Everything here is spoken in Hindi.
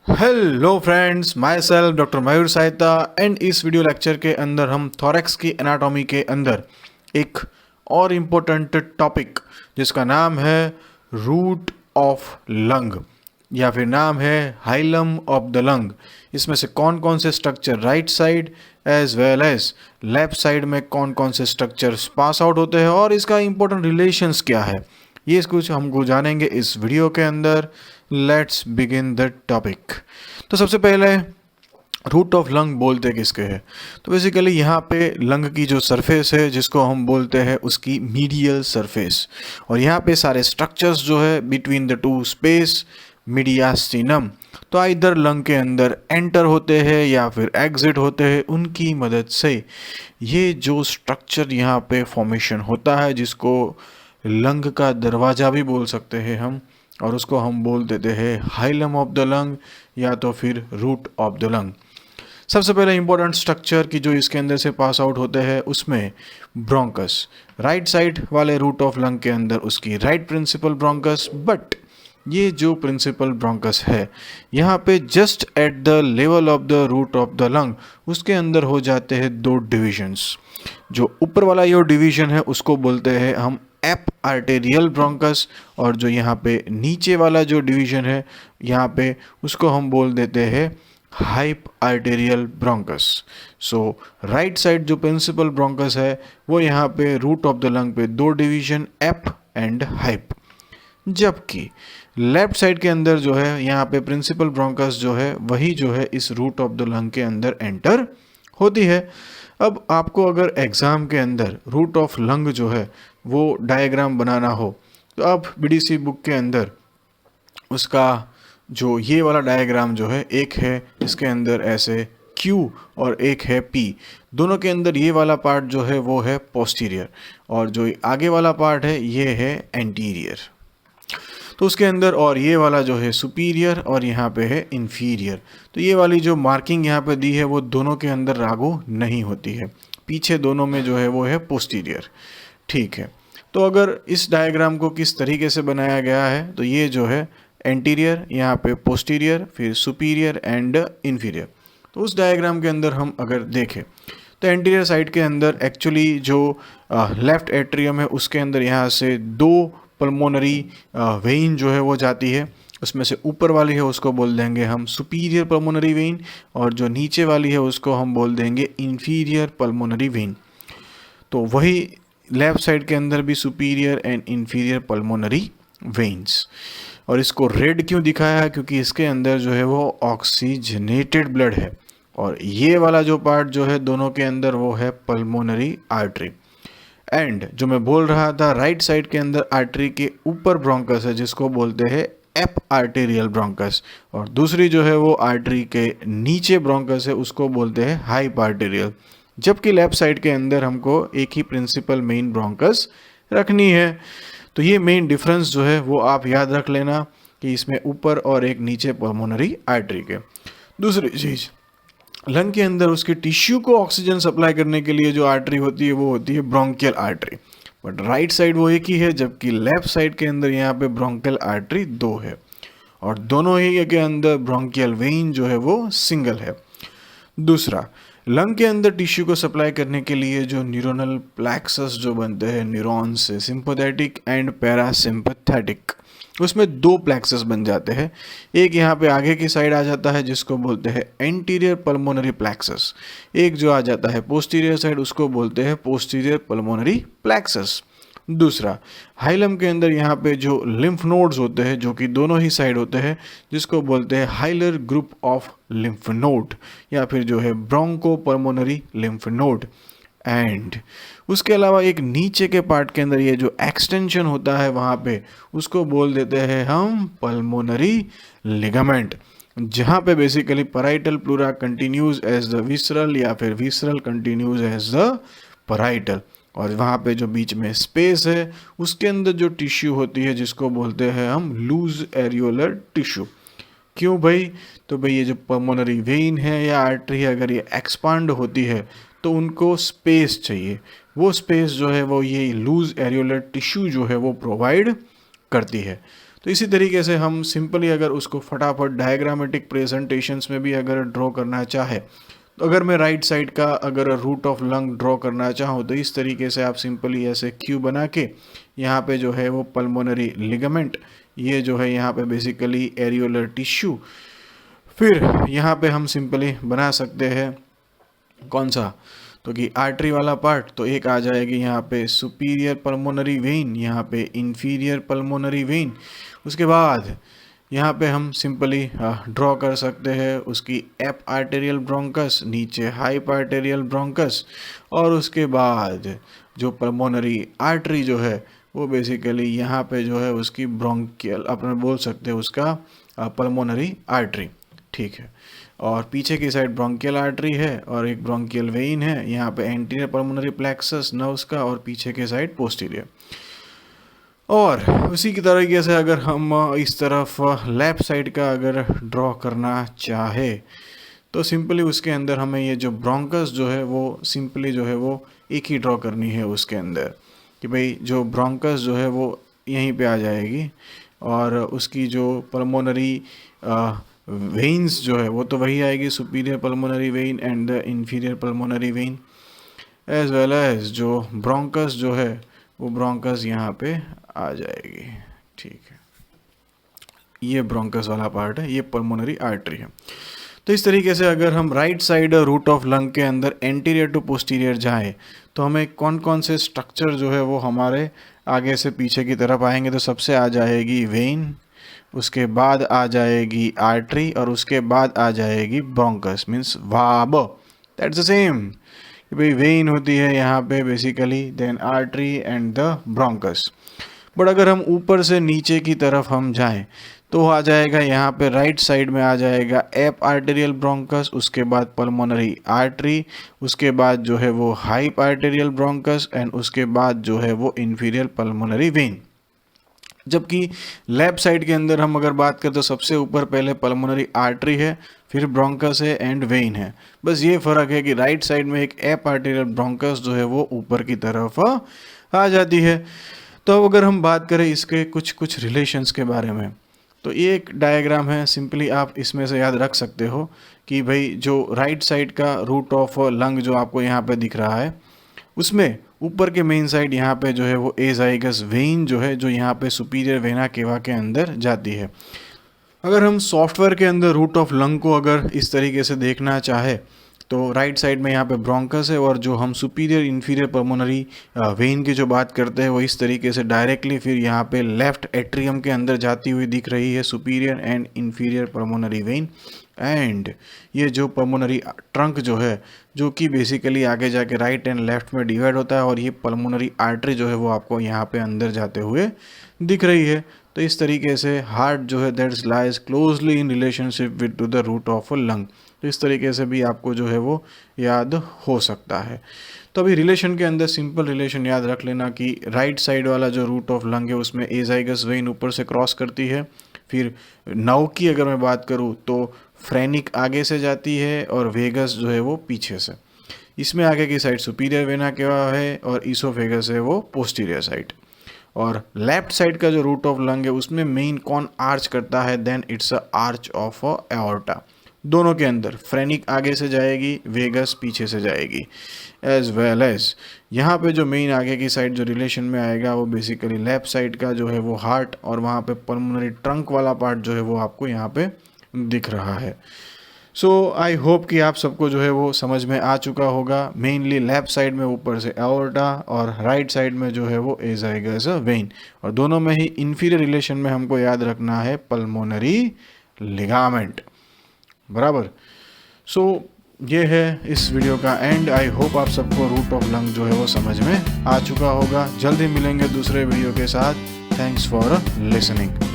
Hello friends, myself doctor Mayur Sahita and इस वीडियो लेक्चर के अंदर हम थोरैक्स की एनाटॉमी के अंदर एक और इम्पोर्टेंट टॉपिक जिसका नाम है रूट ऑफ लंग या फिर नाम है हाइलम ऑफ द लंग। इसमें से कौन कौन से structure right side as well as left side में कौन कौन से स्ट्रक्चर्स पास आउट होते हैं और इसका इम्पोर्टेंट रिलेशंस क्या है, ये कुछ हमको जानेंगे इस वीडियो के अंदर। Let's begin the topic. तो सबसे पहले रूट ऑफ लंग बोलते किसके हैं? तो बेसिकली यहाँ पे लंग की जो सरफेस है जिसको हम बोलते हैं उसकी मीडियल सरफेस, और यहाँ पे सारे स्ट्रक्चर्स जो है between the two space mediastinum, तो इधर लंग के अंदर एंटर होते हैं या फिर एग्जिट होते हैं, उनकी मदद से ये जो स्ट्रक्चर यहाँ पे फॉर्मेशन होता है जिसको लंग का दरवाज़ा भी बोल सकते हैं हम, और उसको हम बोल देते हैं हाइलम ऑफ द लंग या तो फिर रूट ऑफ द लंग। सबसे पहले इंपॉर्टेंट स्ट्रक्चर की जो इसके अंदर से पास आउट होते हैं उसमें ब्रोंकस, राइट साइड वाले रूट ऑफ लंग के अंदर उसकी राइट प्रिंसिपल ब्रोंकस। बट ये जो प्रिंसिपल ब्रोंकस है यहाँ पे just at the level of the root of the lung उसके अंदर हो जाते हैं दो डिविजन्स। जो ऊपर वाला ये डिवीजन है उसको बोलते हैं हम एप आर्टेरियल ब्रोंकस, और जो यहाँ पे नीचे वाला जो डिवीजन है यहाँ पे उसको हम बोल देते हैं हाइप आर्टेरियल ब्रोंकस। सो राइट साइड जो प्रिंसिपल ब्रोंकस है वो यहाँ पे रूट ऑफ द लंग पे दो डिवीजन एप एंड हाइप, जबकि लेफ्ट साइड के अंदर जो है यहाँ पे प्रिंसिपल ब्रोंकस जो है वही जो है इस रूट ऑफ द लंग के अंदर एंटर होती है। अब आपको अगर एग्ज़ाम के अंदर रूट ऑफ लंग जो है वो डायग्राम बनाना हो तो आप बीडीसी बुक के अंदर उसका जो ये वाला डायग्राम जो है, एक है इसके अंदर ऐसे Q और एक है P, दोनों के अंदर ये वाला पार्ट जो है वो है पोस्टीरियर और जो आगे वाला पार्ट है ये है एंटीरियर। तो उसके अंदर और ये वाला जो है सुपीरियर और यहाँ पे है इन्फीरियर। तो ये वाली जो मार्किंग यहाँ पे दी है वो दोनों के अंदर लागू नहीं होती है, पीछे दोनों में जो है वो है पोस्टीरियर। ठीक है, तो अगर इस डायग्राम को किस तरीके से बनाया गया है तो ये जो है एंटीरियर, यहाँ पे पोस्टीरियर, फिर सुपीरियर एंड इन्फीरियर। तो उस डायग्राम के अंदर हम अगर देखें तो एंटीरियर साइड के अंदर एक्चुअली जो लेफ्ट एट्रियम है उसके अंदर यहाँ से दो पल्मोनरी वेइन जो है वो जाती है, उसमें से ऊपर वाली है उसको बोल देंगे हम सुपीरियर पल्मोनरी वेइन और जो नीचे वाली है उसको हम बोल देंगे इन्फीरियर पल्मोनरी वेइन। तो वही लेफ्ट साइड के अंदर भी superior and inferior pulmonary veins. और इसको रेड क्यों दिखाया है? क्योंकि इसके अंदर जो है वो ऑक्सीजनेटेड ब्लड है, और ये वाला जो पार्ट जो है दोनों के अंदर वो है पल्मोनरी आर्टरी। एंड जो मैं बोल रहा था राइट साइड के अंदर आर्टरी के ऊपर ब्रोंकस है जिसको बोलते हैं एप आर्टेरियल ब्रोंकस, और दूसरी जो है वो आर्टरी के नीचे ब्रोंकस है उसको बोलते हैं हाइप आर्टेरियल। जबकि लेफ्ट साइड के अंदर हमको एक ही प्रिंसिपल मेन ब्रोंकस रखनी है। तो ये मेन डिफरेंस जो है वो आप याद रख लेना कि इसमें ऊपर और एक नीचे पल्मोनरी आर्टरी के। दूसरी चीज़, लंग के अंदर उसके टिश्यू को ऑक्सीजन सप्लाई करने के लिए जो आर्टरी होती है वो होती है bronchial artery, but right side वो एक ही है, जबकि लेफ्ट साइड के अंदर यहाँ पे ब्रोंकियल आर्टरी दो है, और दोनों ही के अंदर ब्रोंकियल वेइन जो है वो सिंगल है। दूसरा, लंग के अंदर टिश्यू को सप्लाई करने के लिए जो न्यूरोनल प्लेक्सस जो बनते हैं न्यूरॉन्स से, सिंपैथेटिक एंड पैरासिम्पैथेटिक, उसमें दो प्लेक्सस बन जाते हैं। एक यहाँ पे आगे की साइड आ जाता है जिसको बोलते हैं एंटीरियर पल्मोनरी प्लेक्सस, एक जो आ जाता है पोस्टीरियर साइड उसको बोलते हैं पोस्टीरियर पल्मोनरी प्लेक्सस। दूसरा, हाइलम के अंदर यहाँ पे जो लिम्फ नोड्स होते हैं जो कि दोनों ही साइड होते हैं जिसको बोलते हैं hilar group of lymph node या फिर जो है broncho pulmonary lymph node. And उसके अलावा एक नीचे के पार्ट के अंदर ये जो एक्सटेंशन होता है वहाँ पे उसको बोल देते हैं हम पल्मोनरी लिगामेंट, जहाँ पे basically parietal pleura continues as the visceral या फिर visceral continues as the parietal, और वहाँ पे जो बीच में स्पेस है उसके अंदर जो टिश्यू होती है जिसको बोलते हैं हम लूज एरियोलर टिश्यू। क्यों भाई? तो भाई ये जो पल्मोनरी वेन है या आर्टरी है अगर ये एक्सपांड होती है तो उनको स्पेस चाहिए, वो स्पेस जो है वो ये लूज एरियोलर टिश्यू जो है वो प्रोवाइड करती है। तो इसी तरीके से हम सिंपली अगर उसको फटाफट डायग्रामेटिक प्रेजेंटेशंस में भी अगर ड्रॉ करना चाहे, तो अगर मैं राइट साइड का अगर रूट ऑफ लंग ड्रॉ करना चाहूँ तो इस तरीके से आप सिंपली ऐसे क्यू बना के यहाँ पे जो है वो पल्मोनरी लिगामेंट, ये जो है यहाँ पे बेसिकली एरियोलर टिश्यू, फिर यहाँ पे हम सिंपली बना सकते हैं कौन सा, तो कि आर्टरी वाला पार्ट, तो एक आ जाएगी यहाँ पे सुपीरियर पल्मोनरी वेन, यहाँ पे इंफीरियर पल्मोनरी वेन। उसके बाद यहाँ पे हम सिंपली ड्रॉ कर सकते हैं उसकी एप आर्टेरियल ब्रोंकस, नीचे हाइप आर्टेरियल ब्रोंकस, और उसके बाद जो पल्मोनरी आर्टरी जो है वो बेसिकली यहाँ पे जो है उसकी ब्रोंकियल अपने बोल सकते हैं उसका पल्मोनरी आर्टरी, ठीक है। और पीछे की साइड ब्रोंकियल आर्टरी है और एक ब्रोंकियल वेइन है, यहाँ पे एंटीरियर पल्मोनरी प्लेक्सस नर्व्स का, और पीछे के साइड पोस्टीरियर। और उसी की तरीके से अगर हम इस तरफ लेफ्ट साइड का अगर ड्रॉ करना चाहे तो सिंपली उसके अंदर हमें ये जो ब्रोंकस जो है वो सिंपली जो है वो एक ही ड्रॉ करनी है उसके अंदर, कि भाई जो ब्रोंकस जो है वो यहीं पे आ जाएगी, और उसकी जो पल्मोनरी वेन्स जो है वो तो वही आएगी, superior pulmonary vein and the inferior pulmonary vein, as well as जो ब्रोंकस जो है वो ब्रोंकस यहाँ पे आ जाएगी, ठीक है। ये ब्रोंकस वाला पार्ट है, ये पल्मोनरी आर्टरी है। तो इस तरीके से अगर हम right side root of lung के अंदर एंटीरियर टू पोस्टीरियर जाएं तो हमें कौन कौन से स्ट्रक्चर जो है वो हमारे आगे से पीछे की तरफ आएंगे। तो सबसे आ जाएगी वेन, उसके बाद आ जाएगी आर्टरी, और उसके बाद आ जाएगी ब्रोंकस, मीन्स वाब, दैट्स द सेम, कि भाई वेन होती है यहाँ पे basically, then artery and the bronchus. But अगर हम ऊपर से नीचे की तरफ हम जाएं तो आ जाएगा यहाँ पे राइट साइड में आ जाएगा एप आर्टेरियल ब्रोंकस, उसके बाद पल्मोनरी आर्टरी, उसके बाद जो है वो हाइप आर्टेरियल ब्रोंकस, एंड उसके बाद जो है वो इंफीरियर पल्मोनरी वेन। जबकि लेफ्ट साइड के अंदर हम अगर बात करें तो सबसे ऊपर पहले पल्मोनरी आर्टरी है, फिर ब्रोंकस है एंड वेन है। बस ये फ़र्क है कि राइट साइड में एक एप आर्टेरियल ब्रोंकस जो है वो ऊपर की तरफ आ जाती है। तो अगर हम बात करें इसके कुछ कुछ रिलेशंस के बारे में, तो ये एक डायग्राम है, सिंपली आप इसमें से याद रख सकते हो कि भाई जो राइट साइड का रूट ऑफ लंग जो आपको यहाँ पे दिख रहा है उसमें ऊपर के मेन साइड यहाँ पे जो है वो एजाइगस वेन जो है जो यहाँ पे सुपीरियर वेना केवा के अंदर जाती है। अगर हम सॉफ्टवेयर के अंदर रूट ऑफ लंग को अगर इस तरीके से देखना चाहे तो राइट साइड में यहाँ पे ब्रोंकस है, और जो हम सुपीरियर इन्फीरियर पल्मोनरी वेन की जो बात करते हैं वो इस तरीके से डायरेक्टली फिर यहाँ पे लेफ्ट एट्रियम के अंदर जाती हुई दिख रही है, superior and inferior pulmonary vein. And ये जो पल्मोनरी ट्रंक जो है जो कि बेसिकली आगे जाके राइट एंड लेफ्ट में डिवाइड होता है, और ये पल्मोनरी आर्टरी जो है वो आपको यहाँ पे अंदर जाते हुए दिख रही है। तो इस तरीके से हार्ट जो है that's lies closely in relationship with to the root of a lung. तो इस तरीके से भी आपको जो है वो याद हो सकता है। तो अभी रिलेशन के अंदर सिंपल रिलेशन याद रख लेना कि राइट साइड वाला जो रूट ऑफ लंग है उसमें एजाइगस वेन ऊपर से क्रॉस करती है, फिर नव की अगर मैं बात करूँ तो फ्रेनिक आगे से जाती है और वेगस जो है वो पीछे से। इसमें आगे की साइड सुपीरियर वेना केवा है और ईसोफेगस है वो पोस्टीरियर साइड। और लेफ्ट साइड का जो रूट ऑफ लंग है उसमें मेन कौन आर्च करता है, then it's a arch of aorta. दोनों के अंदर फ्रेनिक आगे से जाएगी, वेगस पीछे से जाएगी, एज वेल एज यहाँ पे जो मेन आगे की साइड जो रिलेशन में आएगा वो बेसिकली लेफ्ट साइड का जो है वो हार्ट, और वहाँ पे पल्मोनरी ट्रंक वाला पार्ट जो है वो आपको यहाँ पे दिख रहा है। सो आई होप कि आप सबको जो है वो समझ में आ चुका होगा। मेनली लेफ्ट साइड में ऊपर से एओर्टा और राइट साइड में जो है वो एजाइगस वेन, और दोनों में ही इन्फीरियर रिलेशन में हमको याद रखना है पल्मोनरी लिगामेंट, बराबर। सो ये है इस वीडियो का एंड। आई होप आप सबको रूट ऑफ लंग जो है वो समझ में आ चुका होगा। जल्दी मिलेंगे दूसरे वीडियो के साथ। Thanks for listening.